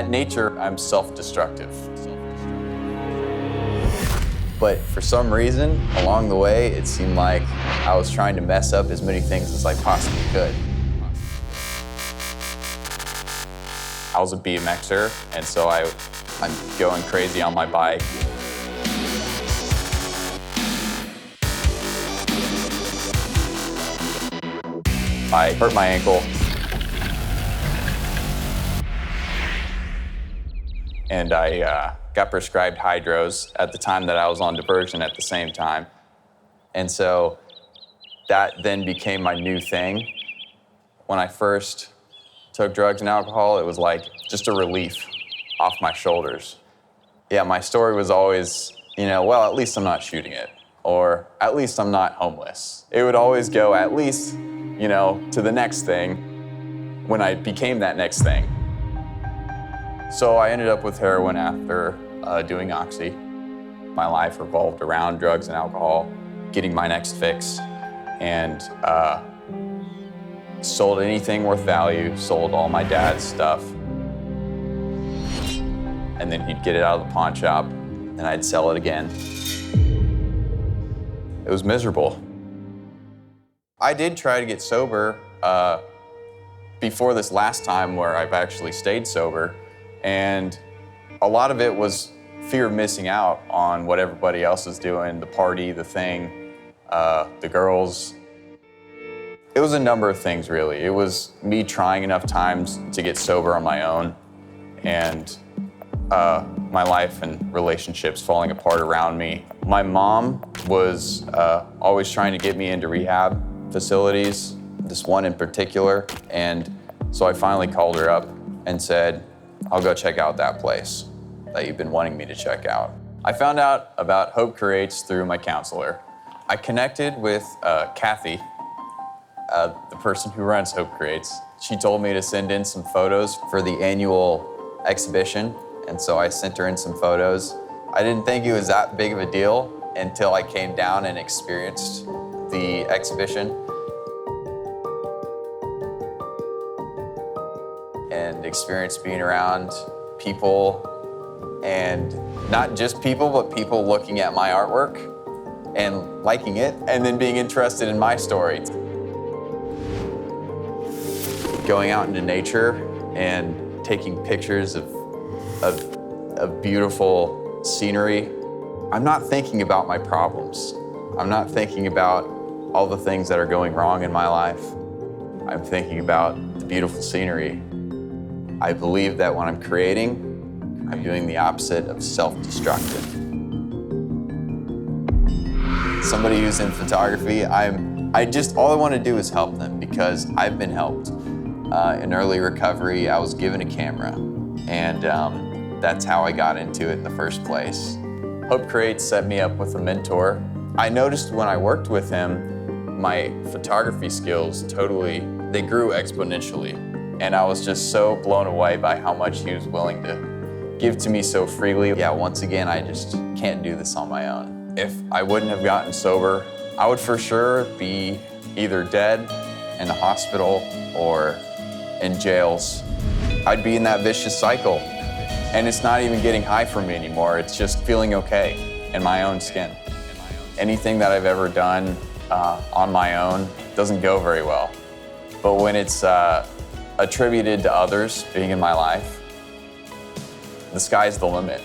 At nature, I'm self-destructive. But for some reason, along the way, it seemed like I was trying to mess up as many things as I possibly could. I was a BMXer, and so I'm going crazy on my bike. I hurt my ankle. And I got prescribed hydros at the time that I was on diversion at the same time. And so that then became my new thing. When I first took drugs and alcohol, it was like just a relief off my shoulders. Yeah, my story was always, well, at least I'm not shooting it, or at least I'm not homeless. It would always go at least, to the next thing when I became that next thing. So I ended up with heroin after doing Oxy. My life revolved around drugs and alcohol, getting my next fix, and sold anything worth value, sold all my dad's stuff. And then he'd get it out of the pawn shop, and I'd sell it again. It was miserable. I did try to get sober before this last time where I've actually stayed sober, and a lot of it was fear of missing out on what everybody else is doing, the party, the thing, the girls. It was a number of things, really. It was me trying enough times to get sober on my own, and my life and relationships falling apart around me. My mom was always trying to get me into rehab facilities, this one in particular, and so I finally called her up and said, I'll go check out that place that you've been wanting me to check out. I found out about Hope Creates through my counselor. I connected with Kathy, the person who runs Hope Creates. She told me to send in some photos for the annual exhibition, and so I sent her in some photos. I didn't think it was that big of a deal until I came down and experienced the exhibition. And experienced being around people, and not just people, but people looking at my artwork and liking it, and then being interested in my story. Going out into nature and taking pictures of beautiful scenery. I'm not thinking about my problems. I'm not thinking about all the things that are going wrong in my life. I'm thinking about the beautiful scenery. I believe that when I'm creating, I'm doing the opposite of self-destructive. Somebody who's in photography, all I want to do is help them, because I've been helped. In early recovery, I was given a camera, and that's how I got into it in the first place. Hope Creates set me up with a mentor. I noticed when I worked with him, my photography skills they grew exponentially. And I was just so blown away by how much he was willing to give to me so freely. Yeah, once again, I just can't do this on my own. If I wouldn't have gotten sober, I would for sure be either dead in the hospital or in jails. I'd be in that vicious cycle. And it's not even getting high for me anymore. It's just feeling okay in my own skin. Anything that I've ever done on my own doesn't go very well. But when it's attributed to others being in my life, the sky's the limit.